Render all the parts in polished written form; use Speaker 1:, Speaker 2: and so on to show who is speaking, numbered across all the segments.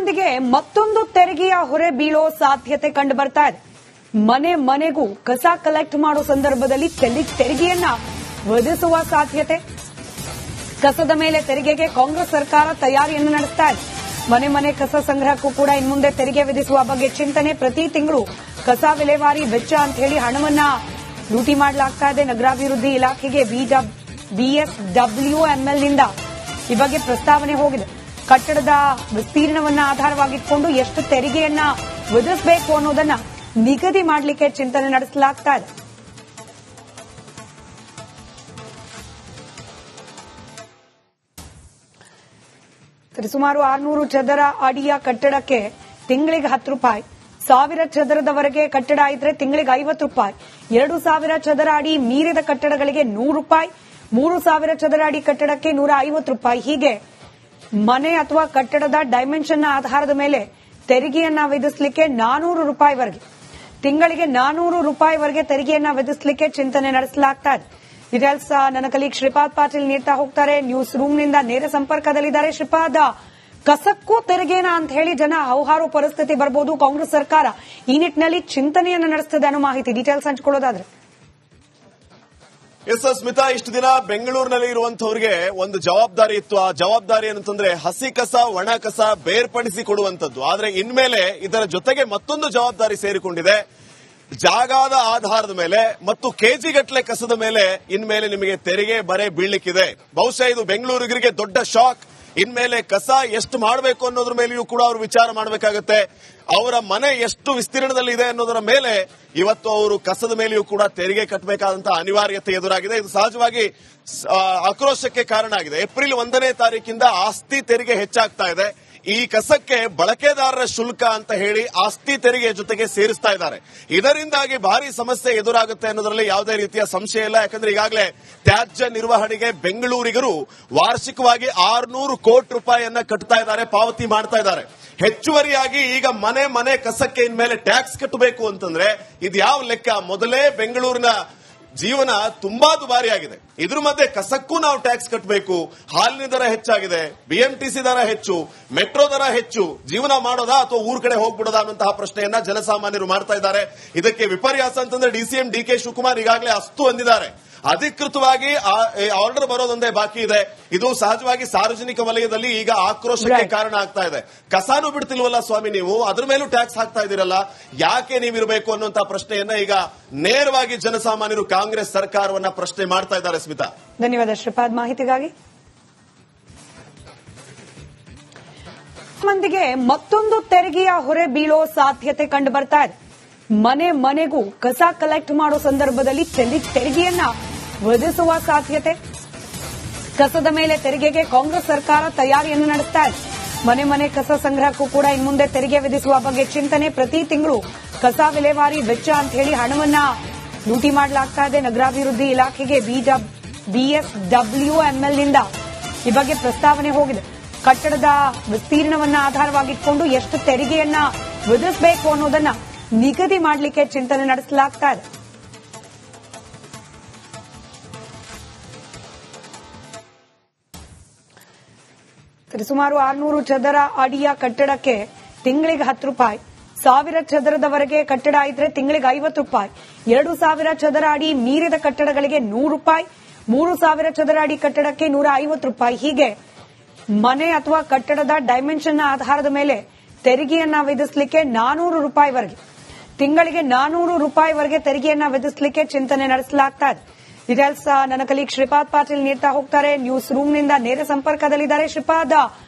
Speaker 1: ಮಂದಿಗೆ ಮತ್ತೊಂದು ತೆರಿಗೆಯ ಹೊರೆ ಬೀಳೋ ಸಾಧ್ಯತೆ ಕಂಡು ಬರ್ತಾ ಇದೆ. ಮನೆ ಮನೆಗೂ ಕಸ ಕಲೆಕ್ಟ್ ಮಾಡೋ ಸಂದರ್ಭದಲ್ಲಿ ತೆರಿಗೆಯನ್ನ ವಿಧಿಸುವ ಸಾಧ್ಯತೆ. ಕಸದ ಮೇಲೆ ತೆರಿಗೆಗೆ ಕಾಂಗ್ರೆಸ್ ಸರ್ಕಾರ ತಯಾರಿಯನ್ನು ನಡೆಸ್ತಾ ಇದೆ. ಮನೆ ಮನೆ ಕಸ ಸಂಗ್ರಹಕ್ಕೂ ಕೂಡ ಇನ್ಮುಂದೆ ತೆರಿಗೆ ವಿಧಿಸುವ ಬಗ್ಗೆ ಚಿಂತನೆ. ಪ್ರತಿ ತಿಂಗಳು ಕಸ ವಿಲೇವಾರಿ ವೆಚ್ಚ ಅಂತ ಹೇಳಿ ಹಣವನ್ನ ಲೂಟಿ ಮಾಡಲಾಗ್ತಾ ಇದೆ. ನಗರಾಭಿವೃದ್ಧಿ ಇಲಾಖೆಗೆ BSWMLನಿಂದ ಈ ಬಗ್ಗೆ ಪ್ರಸ್ತಾವನೆ ಹೋಗಿದೆ. ಕಟ್ಟಡದ ವಿಸ್ತೀರ್ಣವನ್ನ ಆಧಾರವಾಗಿಟ್ಕೊಂಡು ಎಷ್ಟು ತೆರಿಗೆಯನ್ನ ವಿಧಿಸಬೇಕು ಅನ್ನೋದನ್ನ ನಿಗದಿ ಮಾಡಲಿಕ್ಕೆ ಚಿಂತನೆ ನಡೆಸಲಾಗ್ತಾ ಇದೆ. ಸುಮಾರು 600 ಚದರ ಅಡಿಯ ಕಟ್ಟಡಕ್ಕೆ ತಿಂಗಳಿಗೆ 10 ರೂಪಾಯಿ, 1000 ಚದರದವರೆಗೆ ಕಟ್ಟಡ ಇದ್ರೆ ತಿಂಗಳಿಗೆ 50 ರೂಪಾಯಿ, 2000 ಚದರ ಅಡಿ ಮೀರಿದ ಕಟ್ಟಡಗಳಿಗೆ 100 ರೂಪಾಯಿ, 3000 ಚದರ ಅಡಿ ಕಟ್ಟಡಕ್ಕೆ 150 ರೂಪಾಯಿ. ಹೀಗೆ ಮನೆ ಅಥವಾ ಕಟ್ಟಡದ ಡೈಮೆನ್ಷನ್ ಆಧಾರದ ಮೇಲೆ ತೆರಿಗೆಯನ್ನ ವಿಧಿಸಲಿಕ್ಕೆ 400 ರೂಪಾಯಿವರೆಗೆ, ತಿಂಗಳಿಗೆ 400 ರೂಪಾಯಿವರೆಗೆ ತೆರಿಗೆಯನ್ನ ವಿಧಿಸಲಿಕ್ಕೆ ಚಿಂತನೆ ನಡೆಸಲಾಗ್ತಾ ಇದೆ. ಡೀಟೇಲ್ಸ್ ನನ್ನ ಕಲೀಗ್ ಶ್ರೀಪಾದ್ ಪಾಟೀಲ್ ನೀಡ್ತಾ ಹೋಗ್ತಾರೆ. ನ್ಯೂಸ್ ರೂಮ್ನಿಂದ ನೇರ ಸಂಪರ್ಕದಲ್ಲಿದ್ದಾರೆ. ಶ್ರೀಪಾದ್, ಕಸಕ್ಕೂ ತೆರಿಗೆನ ಅಂತ ಹೇಳಿ ಜನ ಹೌಹಾರೋ ಪರಿಸ್ಥಿತಿ ಬರಬಹುದು. ಕಾಂಗ್ರೆಸ್ ಸರ್ಕಾರ ಈ ನಿಟ್ಟಿನಲ್ಲಿ ಚಿಂತನೆಯನ್ನು ನಡೆಸುತ್ತದೆ ಅನ್ನೋ ಮಾಹಿತಿ. ಡೀಟೇಲ್ಸ್ ಹಂಚಿಕೊಳ್ಳೋದಾದ್ರೆ.
Speaker 2: ಎಸ್ ಸ್ಮಿತಾ, ಇಷ್ಟು ದಿನ ಬೆಂಗಳೂರಿನಲ್ಲಿ ಇರುವಂತವರಿಗೆ ಒಂದು ಜವಾಬ್ದಾರಿ ಇತ್ತು. ಆ ಜವಾಬ್ದಾರಿ ಏನಂತಂದ್ರೆ ಹಸಿ ಕಸ ಒಣ ಕಸ ಬೇರ್ಪಡಿಸಿ ಕೊಡುವಂತದ್ದು. ಆದ್ರೆ ಇನ್ಮೇಲೆ ಇದರ ಜೊತೆಗೆ ಮತ್ತೊಂದು ಜವಾಬ್ದಾರಿ ಸೇರಿಕೊಂಡಿದೆ. ಜಾಗದ ಆಧಾರದ ಮೇಲೆ ಮತ್ತು ಕೆಜಿಗಟ್ಟಲೆ ಕಸದ ಮೇಲೆ ಇನ್ಮೇಲೆ ನಿಮಗೆ ತೆರಿಗೆ ಬರೆ ಬೀಳ್ಲಿಕ್ಕಿದೆ. ಬಹುಶಃ ಇದು ಬೆಂಗಳೂರಿಗರಿಗೆ ದೊಡ್ಡ ಶಾಕ್. ಇನ್ಮೇಲೆ ಕಸ ಎಷ್ಟು ಮಾಡಬೇಕು ಅನ್ನೋದ್ರ ಮೇಲೆಯೂ ಕೂಡ ಅವರು ವಿಚಾರ ಮಾಡಬೇಕಾಗುತ್ತೆ. ಅವರ ಮನೆ ಎಷ್ಟು ವಿಸ್ತೀರ್ಣದಲ್ಲಿ ಇದೆ ಅನ್ನೋದರ ಮೇಲೆ ಇವತ್ತು ಅವರು ಕಸದ ಮೇಲೆಯೂ ಕೂಡ ತೆರಿಗೆ ಕಟ್ಟಬೇಕಾದಂತಹ ಅನಿವಾರ್ಯತೆ ಎದುರಾಗಿದೆ. ಇದು ಸಹಜವಾಗಿ ಆಕ್ರೋಶಕ್ಕೆ ಕಾರಣ ಆಗಿದೆ. ಏಪ್ರಿಲ್ 1ನೇ ತಾರೀಕಿಂದ ಆಸ್ತಿ ತೆರಿಗೆ ಹೆಚ್ಚಾಗ್ತಾ ಇದೆ. ಈ ಕಸಕ್ಕೆ ಬಳಕೆದಾರರ ಶುಲ್ಕ ಅಂತ ಹೇಳಿ ಆಸ್ತಿ ತೆರಿಗೆ ಜೊತೆಗೆ ಸೇರಿಸ್ತಾ ಇದ್ದಾರೆ. ಇದರಿಂದಾಗಿ ಭಾರಿ ಸಮಸ್ಯೆ ಎದುರಾಗುತ್ತೆ ಅನ್ನೋದ್ರಲ್ಲಿ ಯಾವುದೇ ರೀತಿಯ ಸಂಶಯ ಇಲ್ಲ. ಯಾಕಂದ್ರೆ ಈಗಾಗಲೇ ತ್ಯಾಜ್ಯ ನಿರ್ವಹಣೆಗೆ ಬೆಂಗಳೂರಿಗರು ವಾರ್ಷಿಕವಾಗಿ 600 ಕೋಟಿ ರೂಪಾಯಿಯನ್ನ ಕಟ್ತಾ ಇದ್ದಾರೆ, ಪಾವತಿ ಮಾಡ್ತಾ ಇದ್ದಾರೆ. ಹೆಚ್ಚುವರಿಯಾಗಿ ಈಗ ಮನೆ ಕಸಕ್ಕೆ ಇನ್ಮೇಲೆ ಟ್ಯಾಕ್ಸ್ ಕಟ್ಟಬೇಕು ಅಂತಂದ್ರೆ ಇದು ಯಾವ ಲೆಕ್ಕ? ಮೊದಲೇ ಬೆಂಗಳೂರಿನ ಜೀವನ ತುಂಬಾ ದುಬಾರಿಯಾಗಿದೆ. ಇದ್ರ ಮಧ್ಯೆ ಕಸಕ್ಕೂ ನಾವು ಟ್ಯಾಕ್ಸ್ ಕಟ್ಟಬೇಕು. ಹಾಲಿನ ದರ ಹೆಚ್ಚಾಗಿದೆ, BMTC ದರ ಹೆಚ್ಚು, ಮೆಟ್ರೋ ದರ ಹೆಚ್ಚು. ಜೀವನ ಮಾಡೋದಾ ಅಥವಾ ಊರ್ ಕಡೆ ಹೋಗ್ಬಿಡೋದಾ ಅನ್ನುವಂತಹ ಪ್ರಶ್ನೆಯನ್ನ ಜನಸಾಮಾನ್ಯರು ಮಾಡ್ತಾ ಇದ್ದಾರೆ. ಇದಕ್ಕೆ ವಿಪರ್ಯಾಸ ಅಂತಂದ್ರೆ DCM DK ಶಿವಕುಮಾರ್ ಈಗಾಗಲೇ ಅಸ್ತು ಅಂದಿದ್ದಾರೆ. ಅಧಿಕೃತವಾಗಿ ಆರ್ಡರ್ ಬರೋದೊಂದೇ ಬಾಕಿ ಇದೆ. ಇದು ಸಹಜವಾಗಿ ಸಾರ್ವಜನಿಕ ವಲಯದಲ್ಲಿ ಈಗ ಆಕ್ರೋಶಕ್ಕೆ ಕಾರಣ ಆಗ್ತಾ ಇದೆ. ಕಸಾನು ಬಿಡ್ತಿಲ್ವಲ್ಲ ಸ್ವಾಮಿ ನೀವು, ಅದ್ರ ಮೇಲೂ ಟ್ಯಾಕ್ಸ್ ಹಾಕ್ತಾ ಇದ್ದೀರಲ್ಲ, ಯಾಕೆ ನೀವಿರಬೇಕು ಅನ್ನುವಂತಹ ಪ್ರಶ್ನೆಯನ್ನ ಈಗ ನೇರವಾಗಿ ಜನಸಾಮಾನ್ಯರು ಕಾಂಗ್ರೆಸ್ ಸರ್ಕಾರವನ್ನ ಪ್ರಶ್ನೆ ಮಾಡ್ತಾ ಇದ್ದಾರೆ. ಸ್ಮಿತಾ,
Speaker 1: ಧನ್ಯವಾದ ಶ್ರೀಪಾದ್ ಮಾಹಿತಿಗಾಗಿ. ಮಂದಿಗೆ ಮತ್ತೊಂದು ತೆರಿಗೆಯ ಹೊರೆ ಬೀಳೋ ಸಾಧ್ಯತೆ ಕಂಡು ಬರ್ತಾ ಇದೆ. ಮನೆ ಮನೆಗೂ ಕಸ ಕಲೆಕ್ಟ್ ಮಾಡೋ ಸಂದರ್ಭದಲ್ಲಿ ತೆರಿಗೆಯನ್ನ ವಿಧಿಸುವ ಸಾಧ್ಯತೆ. ಕಸದ ಮೇಲೆ ತೆರಿಗೆಗೆ ಕಾಂಗ್ರೆಸ್ ಸರ್ಕಾರ ತಯಾರಿಯನ್ನು ನಡೆಸ್ತಾ ಇದೆ. ಮನೆ ಮನೆ ಕಸ ಸಂಗ್ರಹಕ್ಕೂ ಕೂಡ ಇನ್ಮುಂದೆ ತೆರಿಗೆ ವಿಧಿಸುವ ಬಗ್ಗೆ ಚಿಂತನೆ. ಪ್ರತಿ ತಿಂಗಳು ಕಸ ವಿಲೇವಾರಿ ವೆಚ್ಚ ಅಂತ ಹೇಳಿ ಹಣವನ್ನ ಲೂಟಿ ಮಾಡಲಾಗ್ತಾ ಇದೆ. ನಗರಾಭಿವೃದ್ಧಿ ಇಲಾಖೆಗೆ BSWMLನಿಂದ ಈ ಬಗ್ಗೆ ಪ್ರಸ್ತಾವನೆ ಹೋಗಿದೆ. ಕಟ್ಟಡದ ವಿಸ್ತೀರ್ಣವನ್ನ ಆಧಾರವಾಗಿಟ್ಕೊಂಡು ಎಷ್ಟು ತೆರಿಗೆಯನ್ನ ವಿಧಿಸಬೇಕು ಅನ್ನೋದನ್ನ ನಿಗದಿ ಮಾಡಲಿಕ್ಕೆ ಚಿಂತನೆ ನಡೆಸಲಾಗ್ತಾ ಇದೆ. ಸುಮಾರು 600 ಚದರ ಅಡಿಯ ಕಟ್ಟಡಕ್ಕೆ ತಿಂಗಳಿಗೆ 10 ರೂಪಾಯಿ, 1000 ಚದರದವರೆಗೆ ಕಟ್ಟಡ ಇದ್ರೆ ತಿಂಗಳಿಗೆ 50 ರೂಪಾಯಿ, 2000 ಚದರ ಅಡಿ ಮೀರಿದ ಕಟ್ಟಡಗಳಿಗೆ 100 ರೂಪಾಯಿ, 3000 ಚದರ ಅಡಿ ಕಟ್ಟಡಕ್ಕೆ 150 ರೂಪಾಯಿ. ಹೀಗೆ ಮನೆ ಅಥವಾ ಕಟ್ಟಡದ ಡೈಮೆನ್ಷನ್ ಆಧಾರದ ಮೇಲೆ ತೆರಿಗೆಯನ್ನ ವಿಧಿಸಲಿಕ್ಕೆ 400 ರೂಪಾಯಿವರೆಗೆ, ತಿಂಗಳಿಗೆ 400 ರೂಪಾಯಿವರೆಗೆ ತೆರಿಗೆಯನ್ನ ವಿಧಿಸಲಿಕ್ಕೆ ಚಿಂತನೆ ನಡೆಸಲಾಗ್ತಾ ಇದೆ. ಡೀಟೇಲ್ಸ್ ನನ್ನ ಕಲೀಗ್ ಶ್ರೀಪಾದ್ ಪಾಟೀಲ್ ನೀಡ್ತಾ ಹೋಗ್ತಾರೆ. ನ್ಯೂಸ್ ರೂಮ್ನಿಂದ ನೇರ ಸಂಪರ್ಕದಲ್ಲಿದ್ದಾರೆ. ಶ್ರೀಪಾದ್,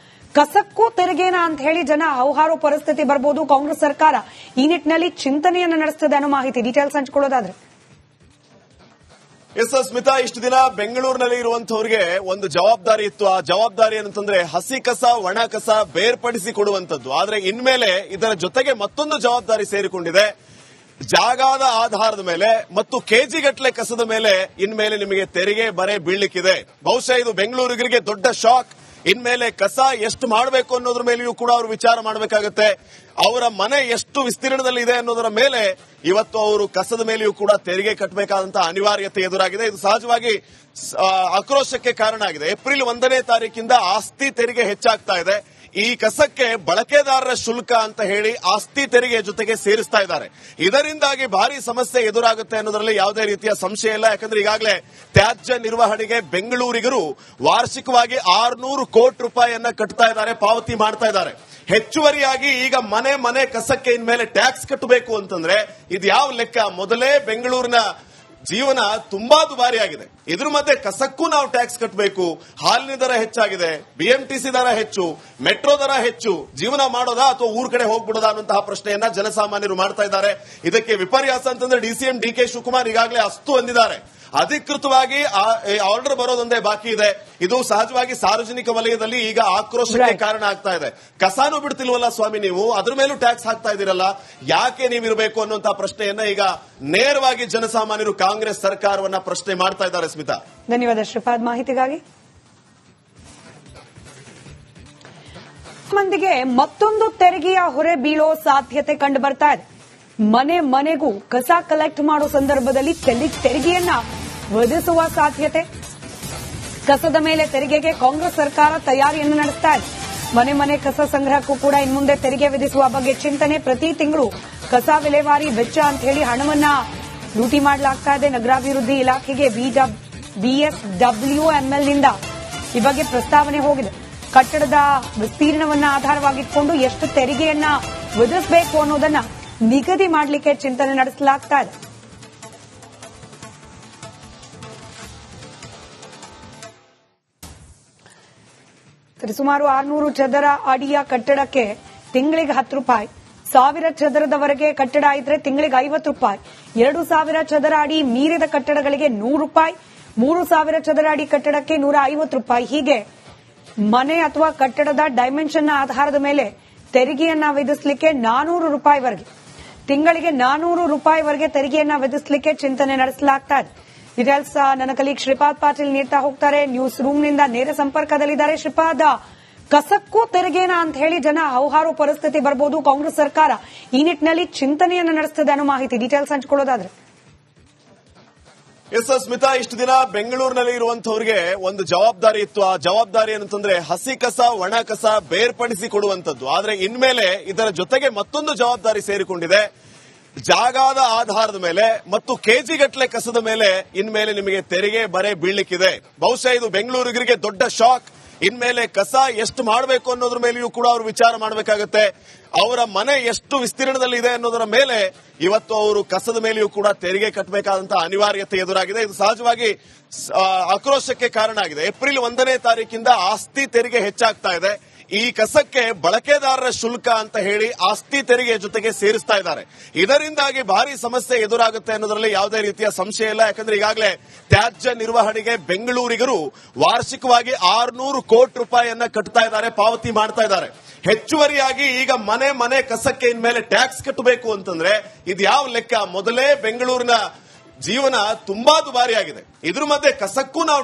Speaker 1: ಕಸಕ್ಕೂ ತೆರಿಗೆನ ಅಂತ ಹೇಳಿ ಜನ ಹೌಹಾರೋ ಪರಿಸ್ಥಿತಿ ಬರಬಹುದು. ಕಾಂಗ್ರೆಸ್ ಸರ್ಕಾರ ಈ ನಿಟ್ಟಿನಲ್ಲಿ ಚಿಂತನೆಯನ್ನು ನಡೆಸುತ್ತದೆ ಅನ್ನೋ ಮಾಹಿತಿ. ಡೀಟೇಲ್ಸ್ ಹಂಚಿಕೊಳ್ಳೋದಾದ್ರೆ.
Speaker 2: ಎಸ್ ಸ್ಮಿತಾ, ಇಷ್ಟು ದಿನ ಬೆಂಗಳೂರಿನಲ್ಲಿ ಇರುವಂತವರಿಗೆ ಒಂದು ಜವಾಬ್ದಾರಿ ಇತ್ತು. ಆ ಜವಾಬ್ದಾರಿ ಏನಂತಂದ್ರೆ ಹಸಿ ಕಸ ಒಣ ಕಸ ಬೇರ್ಪಡಿಸಿ ಕೊಡುವಂತದ್ದು. ಆದ್ರೆ ಇನ್ಮೇಲೆ ಇದರ ಜೊತೆಗೆ ಮತ್ತೊಂದು ಜವಾಬ್ದಾರಿ ಸೇರಿಕೊಂಡಿದೆ. ಜಾಗದ ಆಧಾರದ ಮೇಲೆ ಮತ್ತು ಕೆಜಿಗಟ್ಟಲೆ ಕಸದ ಮೇಲೆ ಇನ್ಮೇಲೆ ನಿಮಗೆ ತೆರಿಗೆ ಬರೆ ಬೀಳ್ಲಿಕ್ಕಿದೆ. ಬಹುಶಃ ಇದು ಬೆಂಗಳೂರಿಗರಿಗೆ ದೊಡ್ಡ ಶಾಕ್. ಇನ್ಮೇಲೆ ಕಸ ಎಷ್ಟು ಮಾಡಬೇಕು ಅನ್ನೋದ್ರ ಮೇಲೆಯೂ ಕೂಡ ಅವರು ವಿಚಾರ ಮಾಡಬೇಕಾಗುತ್ತೆ. ಅವರ ಮನೆ ಎಷ್ಟು ವಿಸ್ತೀರ್ಣದಲ್ಲಿ ಇದೆ ಅನ್ನೋದರ ಮೇಲೆ ಇವತ್ತು ಅವರು ಕಸದ ಮೇಲೆಯೂ ಕೂಡ ತೆರಿಗೆ ಕಟ್ಟಬೇಕಾದಂತಹ ಅನಿವಾರ್ಯತೆ ಎದುರಾಗಿದೆ. ಇದು ಸಹಜವಾಗಿ ಆಕ್ರೋಶಕ್ಕೆ ಕಾರಣ ಆಗಿದೆ. ಏಪ್ರಿಲ್ 1ನೇ ತಾರೀಕಿಂದ ಆಸ್ತಿ ತೆರಿಗೆ ಹೆಚ್ಚಾಗ್ತಾ ಇದೆ. ಈ ಕಸಕ್ಕೆ ಬಳಕೆದಾರರ ಶುಲ್ಕ ಅಂತ ಹೇಳಿ ಆಸ್ತಿ ತೆರಿಗೆ ಜೊತೆಗೆ ಸೇರಿಸ್ತಾ ಇದ್ದಾರೆ. ಇದರಿಂದಾಗಿ ಭಾರಿ ಸಮಸ್ಯೆ ಎದುರಾಗುತ್ತೆ ಅನ್ನೋದ್ರಲ್ಲಿ ಯಾವುದೇ ರೀತಿಯ ಸಂಶಯ ಇಲ್ಲ. ಯಾಕಂದ್ರೆ ಈಗಾಗಲೇ ತ್ಯಾಜ್ಯ ನಿರ್ವಹಣೆಗೆ ಬೆಂಗಳೂರಿಗರು ವಾರ್ಷಿಕವಾಗಿ 600 ಕೋಟಿ ರೂಪಾಯಿಯನ್ನ ಕಟ್ತಾ ಇದ್ದಾರೆ, ಪಾವತಿ ಮಾಡ್ತಾ ಇದ್ದಾರೆ. ಹೆಚ್ಚುವರಿಯಾಗಿ ಈಗ ಮನೆ ಕಸಕ್ಕೆ ಇನ್ಮೇಲೆ ಟ್ಯಾಕ್ಸ್ ಕಟ್ಟಬೇಕು ಅಂತಂದ್ರೆ ಇದು ಯಾವ ಲೆಕ್ಕ? ಮೊದಲೇ ಬೆಂಗಳೂರಿನ ಜೀವನ ತುಂಬಾ ದುಬಾರಿಯಾಗಿದೆ. ಇದ್ರ ಮಧ್ಯೆ ಕಸಕ್ಕೂ ನಾವು ಟ್ಯಾಕ್ಸ್ ಕಟ್ಟಬೇಕು. ಹಾಲಿನ ದರ ಹೆಚ್ಚಾಗಿದೆ, ಬಿಎಂಟಿಸಿ ದರ ಹೆಚ್ಚು, ಮೆಟ್ರೋ ದರ ಹೆಚ್ಚು. ಜೀವನ ಮಾಡೋದಾ ಅಥವಾ ಊರ್ ಕಡೆ ಹೋಗ್ಬಿಡೋದಾ ಅನ್ನುವಂತಹ ಪ್ರಶ್ನೆಯನ್ನ ಜನಸಾಮಾನ್ಯರು ಮಾಡ್ತಾ ಇದ್ದಾರೆ. ಇದಕ್ಕೆ ವಿಪರ್ಯಾಸ ಅಂತಂದ್ರೆ ಡಿಸಿಎಂ ಡಿ ಕೆ ಶಿವಕುಮಾರ್ ಈಗಾಗಲೇ ಅಸ್ತು ಅಂದಿದ್ದಾರೆ. ಅಧಿಕೃತವಾಗಿ ಆರ್ಡರ್ ಬರೋದೊಂದೇ ಬಾಕಿ ಇದೆ. ಇದು ಸಹಜವಾಗಿ ಸಾರ್ವಜನಿಕ ವಲಯದಲ್ಲಿ ಈಗ ಆಕ್ರೋಶಕ್ಕೆ ಕಾರಣ ಆಗ್ತಾ ಇದೆ. ಕಸಾನು ಬಿಡ್ತಿಲ್ವಲ್ಲ ಸ್ವಾಮಿ ನೀವು, ಅದ್ರ ಮೇಲೂ ಟ್ಯಾಕ್ಸ್ ಹಾಕ್ತಾ ಇದೀರಲ್ಲ, ಯಾಕೆ ನೀವಿರಬೇಕು ಅನ್ನುವಂತಹ ಪ್ರಶ್ನೆಯನ್ನ ಈಗ ನೇರವಾಗಿ ಜನಸಾಮಾನ್ಯರು ಕಾಂಗ್ರೆಸ್ ಸರ್ಕಾರವನ್ನ ಪ್ರಶ್ನೆ ಮಾಡ್ತಾ ಇದ್ದಾರೆ. ಸ್ಮಿತಾ,
Speaker 1: ಧನ್ಯವಾದ ಶ್ರೀಪಾದ್ ಮಾಹಿತಿಗಾಗಿ. ಮಂದಿಗೆ ಮತ್ತೊಂದು ತೆರಿಗೆಯ ಹೊರೆ ಬೀಳೋ ಸಾಧ್ಯತೆ ಕಂಡು ಬರ್ತಾ ಇದೆ. ಮನೆಗೂ ಕಸ ಕಲೆಕ್ಟ್ ಮಾಡೋ ಸಂದರ್ಭದಲ್ಲಿ ತೆರಿಗೆಯನ್ನ ವಿಧಿಸುವ ಸಾಧ್ಯತೆ. ಕಸದ ಮೇಲೆ ತೆರಿಗೆಗೆ ಕಾಂಗ್ರೆಸ್ ಸರ್ಕಾರ ತಯಾರಿಯನ್ನು ನಡೆಸ್ತಾ ಇದೆ. ಮನೆ ಕಸ ಸಂಗ್ರಹಕ್ಕೂ ಕೂಡ ಇನ್ಮುಂದೆ ತೆರಿಗೆ ವಿಧಿಸುವ ಬಗ್ಗೆ ಚಿಂತನೆ. ಪ್ರತಿ ತಿಂಗಳು ಕಸ ವಿಲೇವಾರಿ ವೆಚ್ಚ ಅಂತ ಹೇಳಿ ಹಣವನ್ನ ಲೂಟಿ ಮಾಡಲಾಗ್ತಾ ಇದೆ. ನಗರಾಭಿವೃದ್ಧಿ ಇಲಾಖೆಗೆ BSWMLನಿಂದ ಈ ಬಗ್ಗೆ ಪ್ರಸ್ತಾವನೆ ಹೋಗಿದೆ. ಕಟ್ಟಡದ ವಿಸ್ತೀರ್ಣವನ್ನ ಆಧಾರವಾಗಿಟ್ಕೊಂಡು ಎಷ್ಟು ತೆರಿಗೆಯನ್ನ ವಿಧಿಸಬೇಕು ಅನ್ನೋದನ್ನ ನಿಗದಿ ಮಾಡಲಿಕ್ಕೆ ಚಿಂತನೆ ನಡೆಸಲಾಗ್ತಾ ಇದೆ. ಸುಮಾರು 600 ಚದರ ಅಡಿಯ ಕಟ್ಟಡಕ್ಕೆ ತಿಂಗಳಿಗೆ 10 ರೂಪಾಯಿ, 1000 ಚದರದವರೆಗೆ ಕಟ್ಟಡ ಇದ್ರೆ ತಿಂಗಳಿಗೆ 50 ರೂಪಾಯಿ, 2000 ಚದರ ಅಡಿ ಮೀರಿದ ಕಟ್ಟಡಗಳಿಗೆ 100 ರೂಪಾಯಿ, 3000 ಚದರ ಅಡಿ ಕಟ್ಟಡಕ್ಕೆ 150 ರೂಪಾಯಿ. ಹೀಗೆ ಮನೆ ಅಥವಾ ಕಟ್ಟಡದ ಡೈಮೆನ್ಷನ್ ಆಧಾರದ ಮೇಲೆ ತೆರಿಗೆಯನ್ನ ವಿಧಿಸಲಿಕ್ಕೆ 400 ರೂಪಾಯಿವರೆಗೆ, ತಿಂಗಳಿಗೆ 400 ರೂಪಾಯಿವರೆಗೆ ತೆರಿಗೆಯನ್ನ ವಿಧಿಸಲಿಕ್ಕೆ ಚಿಂತನೆ ನಡೆಸಲಾಗ್ತಾ ಇದೆ. ಡೀಟೇಲ್ಸ್ ನನ್ನ ಕಲೀಗ್ ಶ್ರೀಪಾದ್ ಪಾಟೀಲ್ ನೀಡ್ತಾ ಹೋಗ್ತಾರೆ. ನ್ಯೂಸ್ ರೂಮ್ನಿಂದ ನೇರ ಸಂಪರ್ಕದಲ್ಲಿದ್ದಾರೆ. ಶ್ರೀಪಾದ್, ಕಸಕ್ಕೂ ತೆರಿಗೆನ ಅಂತ ಹೇಳಿ ಜನ ಹೌಹಾರೋ ಪರಿಸ್ಥಿತಿ ಬರಬಹುದು. ಕಾಂಗ್ರೆಸ್ ಸರ್ಕಾರ ಈ ನಿಟ್ಟಿನಲ್ಲಿ ಚಿಂತನೆಯನ್ನು ನಡೆಸುತ್ತದೆ ಅನ್ನೋ ಮಾಹಿತಿ. ಡೀಟೇಲ್ಸ್ ಹಂಚಿಕೊಳ್ಳೋದಾದ್ರೆ.
Speaker 2: ಎಸ್ ಸ್ಮಿತಾ, ಇಷ್ಟು ದಿನ ಬೆಂಗಳೂರಿನಲ್ಲಿ ಇರುವಂತವರಿಗೆ ಒಂದು ಜವಾಬ್ದಾರಿ ಇತ್ತು. ಆ ಜವಾಬ್ದಾರಿ ಏನಂತಂದ್ರೆ ಹಸಿ ಕಸ ಒಣ ಕಸ ಬೇರ್ಪಡಿಸಿ ಕೊಡುವಂತದ್ದು. ಆದ್ರೆ ಇನ್ಮೇಲೆ ಇದರ ಜೊತೆಗೆ ಮತ್ತೊಂದು ಜವಾಬ್ದಾರಿ ಸೇರಿಕೊಂಡಿದೆ. ಜಾಗದ ಆಧಾರದ ಮೇಲೆ ಮತ್ತು ಕೆಜಿಗಟ್ಟಲೆ ಕಸದ ಮೇಲೆ ಇನ್ಮೇಲೆ ನಿಮಗೆ ತೆರಿಗೆ ಬರೆ ಬೀಳ್ಲಿಕ್ಕಿದೆ. ಬಹುಶಃ ಇದು ಬೆಂಗಳೂರಿಗರಿಗೆ ದೊಡ್ಡ ಶಾಕ್. ಇನ್ಮೇಲೆ ಕಸ ಎಷ್ಟು ಮಾಡಬೇಕು ಅನ್ನೋದ್ರ ಮೇಲೆಯೂ ಕೂಡ ಅವರು ವಿಚಾರ ಮಾಡಬೇಕಾಗತ್ತೆ. ಅವರ ಮನೆ ಎಷ್ಟು ವಿಸ್ತೀರ್ಣದಲ್ಲಿ ಇದೆ ಅನ್ನೋದರ ಮೇಲೆ ಇವತ್ತು ಅವರು ಕಸದ ಮೇಲೆಯೂ ಕೂಡ ತೆರಿಗೆ ಕಟ್ಟಬೇಕಾದಂತಹ ಅನಿವಾರ್ಯತೆ ಎದುರಾಗಿದೆ. ಇದು ಸಹಜವಾಗಿ ಆಕ್ರೋಶಕ್ಕೆ ಕಾರಣ ಆಗಿದೆ. ಏಪ್ರಿಲ್ 1ನೇ ತಾರೀಕಿಂದ ಆಸ್ತಿ ತೆರಿಗೆ ಹೆಚ್ಚಾಗ್ತಾ ಇದೆ. ಈ ಕಸಕ್ಕೆ ಬಳಕೆದಾರರ ಶುಲ್ಕ ಅಂತ ಹೇಳಿ ಆಸ್ತಿ ತೆರಿಗೆ ಜೊತೆಗೆ ಸೇರಿಸ್ತಾ ಇದ್ದಾರೆ. ಇದರಿಂದಾಗಿ ಭಾರಿ ಸಮಸ್ಯೆ ಎದುರಾಗುತ್ತೆ ಅನ್ನೋದ್ರಲ್ಲಿ ಯಾವುದೇ ರೀತಿಯ ಸಂಶಯ ಇಲ್ಲ. ಯಾಕಂದ್ರೆ ಈಗಾಗಲೇ ತ್ಯಾಜ್ಯ ನಿರ್ವಹಣೆಗೆ ಬೆಂಗಳೂರಿಗರು ವಾರ್ಷಿಕವಾಗಿ 600 ಕೋಟಿ ರೂಪಾಯಿಯನ್ನ ಕಟ್ತಾ ಇದ್ದಾರೆ, ಪಾವತಿ ಮಾಡ್ತಾ ಇದ್ದಾರೆ. ಹೆಚ್ಚುವರಿಯಾಗಿ ಈಗ ಮನೆ ಕಸಕ್ಕೆ ಇನ್ಮೇಲೆ ಟ್ಯಾಕ್ಸ್ ಕಟ್ಟಬೇಕು ಅಂತಂದ್ರೆ ಇದು ಯಾವ ಲೆಕ್ಕ? ಮೊದಲೇ ಬೆಂಗಳೂರಿನ ಜೀವನ ತುಂಬಾ ದುಬಾರಿಯಾಗಿದೆ. ಇದ್ರ ಮಧ್ಯೆ ಕಸಕ್ಕೂ ನಾವು